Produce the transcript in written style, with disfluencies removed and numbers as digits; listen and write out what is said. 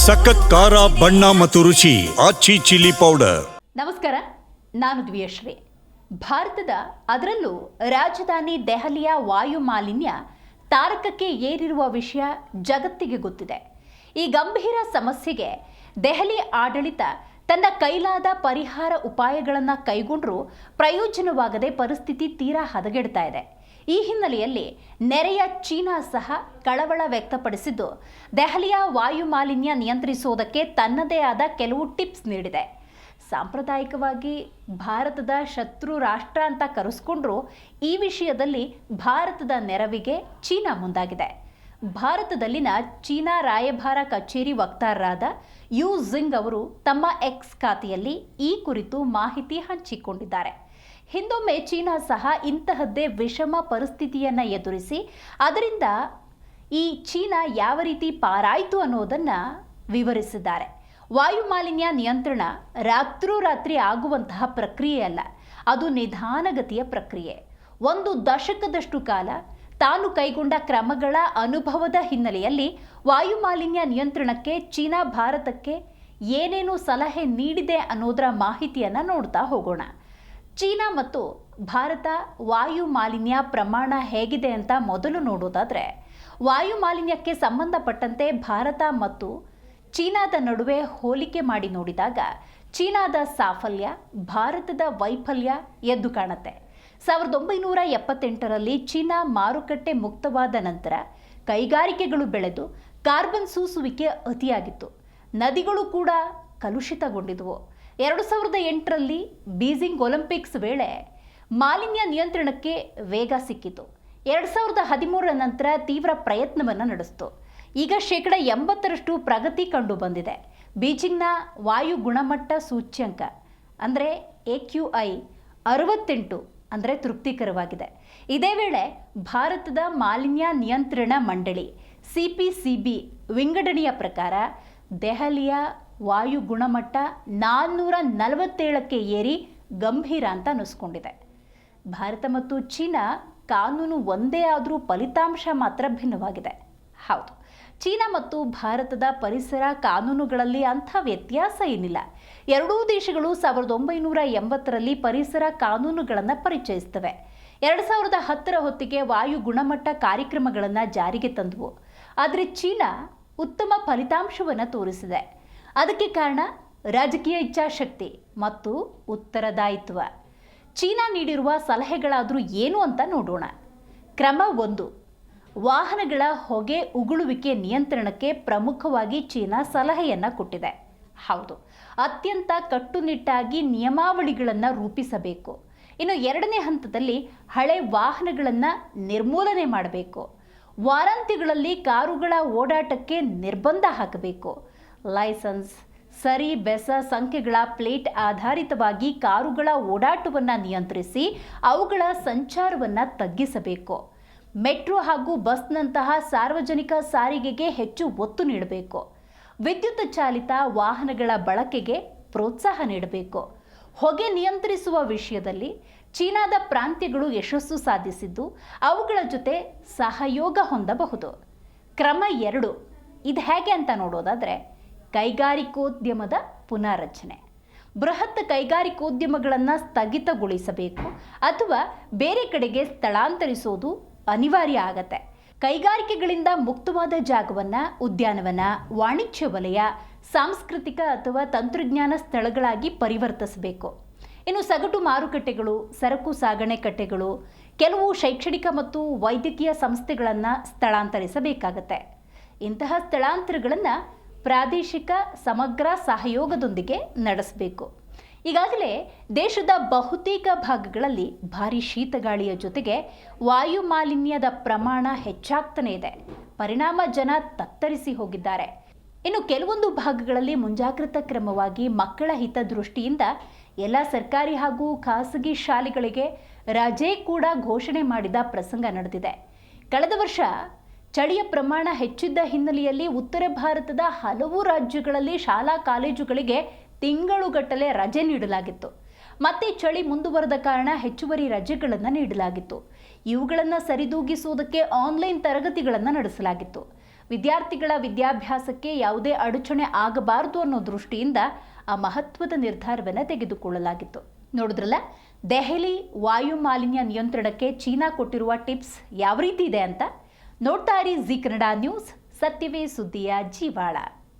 ಸಖತ್ ಖಾರ ಬಣ್ಣ ಮತ್ತು ರುಚಿ ಆಚಿ ಚಿಲ್ಲಿ ಪೌಡರ್. ನಮಸ್ಕಾರ, ನಾನು ದಿವ್ಯಶ್ರೀ. ಭಾರತದ ಅದರಲ್ಲೂ ರಾಜಧಾನಿ ದೆಹಲಿಯ ವಾಯು ಮಾಲಿನ್ಯ ತಾರಕಕ್ಕೆ ಏರಿರುವ ವಿಷಯ ಜಗತ್ತಿಗೆ ಗೊತ್ತಿದೆ. ಈ ಗಂಭೀರ ಸಮಸ್ಯೆಗೆ ದೆಹಲಿ ಆಡಳಿತ ತನ್ನ ಕೈಲಾದ ಪರಿಹಾರ ಉಪಾಯಗಳನ್ನು ಕೈಗೊಂಡರೂ ಪ್ರಯೋಜನವಾಗದೆ ಪರಿಸ್ಥಿತಿ ತೀರಾ ಹದಗೆಡ್ತಾ ಇದೆ. ಈ ಹಿನ್ನೆಲೆಯಲ್ಲಿ ನೆರೆಯ ಚೀನಾ ಸಹ ಕಳವಳ ವ್ಯಕ್ತಪಡಿಸಿದ್ದು, ದೆಹಲಿಯ ವಾಯು ಮಾಲಿನ್ಯ ನಿಯಂತ್ರಿಸುವುದಕ್ಕೆ ತನ್ನದೇ ಆದ ಕೆಲವು ಟಿಪ್ಸ್ ನೀಡಿದೆ. ಸಾಂಪ್ರದಾಯಿಕವಾಗಿ ಭಾರತದ ಶತ್ರು ರಾಷ್ಟ್ರ ಅಂತ ಕರೆಸ್ಕೊಂಡ್ರೂ ಈ ವಿಷಯದಲ್ಲಿ ಭಾರತದ ನೆರವಿಗೆ ಚೀನಾ ಮುಂದಾಗಿದೆ. ಭಾರತದಲ್ಲಿನ ಚೀನಾ ರಾಯಭಾರ ಕಚೇರಿ ವಕ್ತಾರರಾದ ಯು ಜಿಂಗ್ ಅವರು ತಮ್ಮ ಎಕ್ಸ್ ಖಾತೆಯಲ್ಲಿ ಈ ಕುರಿತು ಮಾಹಿತಿ ಹಂಚಿಕೊಂಡಿದ್ದಾರೆ. ಹಿಂದೊಮ್ಮೆ ಚೀನಾ ಸಹ ಇಂತಹದ್ದೇ ವಿಷಮ ಪರಿಸ್ಥಿತಿಯನ್ನು ಎದುರಿಸಿ ಅದರಿಂದ ಈ ಚೀನಾ ಯಾವ ರೀತಿ ಪಾರಾಯಿತು ಅನ್ನೋದನ್ನು ವಿವರಿಸಿದ್ದಾರೆ. ವಾಯು ಮಾಲಿನ್ಯ ನಿಯಂತ್ರಣ ರಾತ್ರೋರಾತ್ರಿ ಆಗುವಂತಹ ಪ್ರಕ್ರಿಯೆ ಅಲ್ಲ, ಅದು ನಿಧಾನಗತಿಯ ಪ್ರಕ್ರಿಯೆ. 1 ದಶಕದಷ್ಟು ಕಾಲ ತಾನು ಕೈಗೊಂಡ ಕ್ರಮಗಳ ಅನುಭವದ ಹಿನ್ನೆಲೆಯಲ್ಲಿ ವಾಯು ಮಾಲಿನ್ಯ ನಿಯಂತ್ರಣಕ್ಕೆ ಚೀನಾ ಭಾರತಕ್ಕೆ ಏನೇನು ಸಲಹೆ ನೀಡಿದೆ ಅನ್ನೋದರ ಮಾಹಿತಿಯನ್ನು ನೋಡ್ತಾ ಹೋಗೋಣ. ಚೀನಾ ಮತ್ತು ಭಾರತ ವಾಯು ಮಾಲಿನ್ಯ ಪ್ರಮಾಣ ಹೇಗಿದೆ ಅಂತ ಮೊದಲು ನೋಡೋದಾದರೆ, ವಾಯು ಮಾಲಿನ್ಯಕ್ಕೆ ಸಂಬಂಧಪಟ್ಟಂತೆ ಭಾರತ ಮತ್ತು ಚೀನಾದ ನಡುವೆ ಹೋಲಿಕೆ ಮಾಡಿ ನೋಡಿದಾಗ ಚೀನಾದ ಸಾಫಲ್ಯ, ಭಾರತದ ವೈಫಲ್ಯ ಎದ್ದು ಕಾಣುತ್ತೆ. 1978ರಲ್ಲಿ ಚೀನಾ ಮಾರುಕಟ್ಟೆ ಮುಕ್ತವಾದ ನಂತರ ಕೈಗಾರಿಕೆಗಳು ಬೆಳೆದು ಕಾರ್ಬನ್ ಸೂಸುವಿಕೆ ಅತಿಯಾಗಿತ್ತು. ನದಿಗಳು ಕೂಡ ಕಲುಷಿತಗೊಂಡಿದ್ವು. 2008ರಲ್ಲಿ ಬೀಜಿಂಗ್ ಒಲಿಂಪಿಕ್ಸ್ ವೇಳೆ ಮಾಲಿನ್ಯ ನಿಯಂತ್ರಣಕ್ಕೆ ವೇಗ ಸಿಕ್ಕಿತು. 2013ರ ನಂತರ ತೀವ್ರ ಪ್ರಯತ್ನವನ್ನು ನಡೆಸಿತು. ಈಗ 80% ಪ್ರಗತಿ ಕಂಡು ಬಂದಿದೆ. ಬೀಜಿಂಗ್ನ ವಾಯು ಗುಣಮಟ್ಟ ಸೂಚ್ಯಂಕ ಅಂದರೆ AQI 68 ಅಂದರೆ ತೃಪ್ತಿಕರವಾಗಿದೆ. ಇದೇ ವೇಳೆ ಭಾರತದ ಮಾಲಿನ್ಯ ನಿಯಂತ್ರಣ ಮಂಡಳಿ CPCB ವಿಂಗಡಣೆಯ ಪ್ರಕಾರ ದೆಹಲಿಯ ವಾಯು ಗುಣಮಟ್ಟ 447ಕ್ಕೆ ಏರಿ ಗಂಭೀರ ಅಂತ ಅನ್ನಿಸ್ಕೊಂಡಿದೆ. ಭಾರತ ಮತ್ತು ಚೀನಾ ಕಾನೂನು ಒಂದೇ ಆದರೂ ಫಲಿತಾಂಶ ಮಾತ್ರ ಭಿನ್ನವಾಗಿದೆ. ಹೌದು, ಚೀನಾ ಮತ್ತು ಭಾರತದ ಪರಿಸರ ಕಾನೂನುಗಳಲ್ಲಿ ಅಂಥ ವ್ಯತ್ಯಾಸ ಏನಿಲ್ಲ. ಎರಡೂ ದೇಶಗಳು 1980ರಲ್ಲಿ ಪರಿಸರ ಕಾನೂನುಗಳನ್ನು ಪರಿಚಯಿಸುತ್ತವೆ. 2010ರ ಹೊತ್ತಿಗೆ ವಾಯು ಗುಣಮಟ್ಟ ಕಾರ್ಯಕ್ರಮಗಳನ್ನು ಜಾರಿಗೆ ತಂದವು. ಆದರೆ ಚೀನಾ ಉತ್ತಮ ಫಲಿತಾಂಶವನ್ನು ತೋರಿಸಿದೆ. ಅದಕ್ಕೆ ಕಾರಣ ರಾಜಕೀಯ ಇಚ್ಛಾಶಕ್ತಿ ಮತ್ತು ಉತ್ತರದಾಯಿತ್ವ. ಚೀನಾ ನೀಡಿರುವ ಸಲಹೆಗಳಾದರೂ ಏನು ಅಂತ ನೋಡೋಣ. ಕ್ರಮ 1, ವಾಹನಗಳ ಹೊಗೆ ಉಗುಳುವಿಕೆ ನಿಯಂತ್ರಣಕ್ಕೆ ಪ್ರಮುಖವಾಗಿ ಚೀನಾ ಸಲಹೆಯನ್ನು ಕೊಟ್ಟಿದೆ. ಹೌದು, ಅತ್ಯಂತ ಕಟ್ಟುನಿಟ್ಟಾಗಿ ನಿಯಮಾವಳಿಗಳನ್ನು ರೂಪಿಸಬೇಕು. ಇನ್ನು 2ನೇ ಹಂತದಲ್ಲಿ ಹಳೆ ವಾಹನಗಳನ್ನು ನಿರ್ಮೂಲನೆ ಮಾಡಬೇಕು. ವಾರಾಂತ್ಯಗಳಲ್ಲಿ ಕಾರುಗಳ ಓಡಾಟಕ್ಕೆ ನಿರ್ಬಂಧ ಹಾಕಬೇಕು. ಲೈಸೆನ್ಸ್, ಸರಿ ಬೆಸ ಸಂಖ್ಯೆಗಳ ಪ್ಲೇಟ್ ಆಧಾರಿತವಾಗಿ ಕಾರುಗಳ ಓಡಾಟವನ್ನು ನಿಯಂತ್ರಿಸಿ ಅವುಗಳ ಸಂಚಾರವನ್ನು ತಗ್ಗಿಸಬೇಕು. ಮೆಟ್ರೋ ಹಾಗೂ ಬಸ್ನಂತಹ ಸಾರ್ವಜನಿಕ ಸಾರಿಗೆಗೆ ಹೆಚ್ಚು ಒತ್ತು ನೀಡಬೇಕು. ವಿದ್ಯುತ್ ಚಾಲಿತ ವಾಹನಗಳ ಬಳಕೆಗೆ ಪ್ರೋತ್ಸಾಹ ನೀಡಬೇಕು. ಹೊಗೆ ನಿಯಂತ್ರಿಸುವ ವಿಷಯದಲ್ಲಿ ಚೀನಾದ ಪ್ರಾಂತ್ಯಗಳು ಯಶಸ್ಸು ಸಾಧಿಸಿದ್ದು ಅವುಗಳ ಜೊತೆ ಸಹಯೋಗ ಹೊಂದಬಹುದು. ಕ್ರಮ 2, ಇದು ಹೇಗೆ ಅಂತ ನೋಡೋದಾದರೆ, ಕೈಗಾರಿಕೋದ್ಯಮದ ಪುನಾರಚನೆ. ಬೃಹತ್ ಕೈಗಾರಿಕೋದ್ಯಮಗಳನ್ನು ಸ್ಥಗಿತಗೊಳಿಸಬೇಕು ಅಥವಾ ಬೇರೆ ಕಡೆಗೆ ಸ್ಥಳಾಂತರಿಸೋದು ಅನಿವಾರ್ಯ ಆಗತ್ತೆ. ಕೈಗಾರಿಕೆಗಳಿಂದ ಮುಕ್ತವಾದ ಜಾಗವನ್ನು ಉದ್ಯಾನವನ, ವಾಣಿಜ್ಯ ವಲಯ, ಸಾಂಸ್ಕೃತಿಕ ಅಥವಾ ತಂತ್ರಜ್ಞಾನ ಸ್ಥಳಗಳಾಗಿ ಪರಿವರ್ತಿಸಬೇಕು. ಇನ್ನು ಸಗಟು ಮಾರುಕಟ್ಟೆಗಳು, ಸರಕು ಸಾಗಣೆ ಕಟ್ಟೆಗಳು, ಕೆಲವು ಶೈಕ್ಷಣಿಕ ಮತ್ತು ವೈದ್ಯಕೀಯ ಸಂಸ್ಥೆಗಳನ್ನು ಸ್ಥಳಾಂತರಿಸಬೇಕಾಗತ್ತೆ. ಇಂತಹ ಸ್ಥಳಾಂತರಗಳನ್ನು ಪ್ರಾದೇಶಿಕ ಸಮಗ್ರ ಸಹಯೋಗದೊಂದಿಗೆ ನಡೆಸಬೇಕು. ಈಗಾಗಲೇ ದೇಶದ ಬಹುತೇಕ ಭಾಗಗಳಲ್ಲಿ ಭಾರೀ ಶೀತಗಾಳಿಯ ಜೊತೆಗೆ ವಾಯು ಮಾಲಿನ್ಯದ ಪ್ರಮಾಣ ಹೆಚ್ಚಾಗ್ತಾನೆ ಇದೆ. ಪರಿಣಾಮ ಜನ ತತ್ತರಿಸಿ ಹೋಗಿದ್ದಾರೆ. ಇನ್ನು ಕೆಲವೊಂದು ಭಾಗಗಳಲ್ಲಿ ಮುಂಜಾಗ್ರತಾ ಕ್ರಮವಾಗಿ ಮಕ್ಕಳ ಹಿತದೃಷ್ಟಿಯಿಂದ ಎಲ್ಲ ಸರ್ಕಾರಿ ಹಾಗೂ ಖಾಸಗಿ ಶಾಲೆಗಳಿಗೆ ರಜೆ ಕೂಡ ಘೋಷಣೆ ಮಾಡಿದ ಪ್ರಸಂಗ ನಡೆದಿದೆ. ಕಳೆದ ವರ್ಷ ಚಳಿಯ ಪ್ರಮಾಣ ಹೆಚ್ಚಿದ್ದ ಹಿನ್ನೆಲೆಯಲ್ಲಿ ಉತ್ತರ ಭಾರತದ ಹಲವು ರಾಜ್ಯಗಳಲ್ಲಿ ಶಾಲಾ ಕಾಲೇಜುಗಳಿಗೆ ತಿಂಗಳುಗಟ್ಟಲೆ ರಜೆ ನೀಡಲಾಗಿತ್ತು. ಮತ್ತೆ ಚಳಿ ಮುಂದುವರೆದ ಕಾರಣ ಹೆಚ್ಚುವರಿ ರಜೆಗಳನ್ನು ನೀಡಲಾಗಿತ್ತು. ಇವುಗಳನ್ನು ಸರಿದೂಗಿಸುವುದಕ್ಕೆ ಆನ್ಲೈನ್ ತರಗತಿಗಳನ್ನು ನಡೆಸಲಾಗಿತ್ತು. ವಿದ್ಯಾರ್ಥಿಗಳ ವಿದ್ಯಾಭ್ಯಾಸಕ್ಕೆ ಯಾವುದೇ ಅಡಚಣೆ ಆಗಬಾರದು ಅನ್ನೋ ದೃಷ್ಟಿಯಿಂದ ಆ ಮಹತ್ವದ ನಿರ್ಧಾರವನ್ನು ತೆಗೆದುಕೊಳ್ಳಲಾಗಿತ್ತು. ನೋಡಿದ್ರಲ್ಲ, ದೆಹಲಿ ವಾಯು ಮಾಲಿನ್ಯ ನಿಯಂತ್ರಣಕ್ಕೆ ಚೀನಾ ಕೊಟ್ಟಿರುವ ಟಿಪ್ಸ್ ಯಾವ ರೀತಿ ಇದೆ ಅಂತ. ನೋಡ್ತಾ ಇರಿ ಜಿ ಕನ್ನಡ ನ್ಯೂಸ್, ಸತ್ಯವೇ ಸುದ್ದಿಯ ಜೀವಾಳ.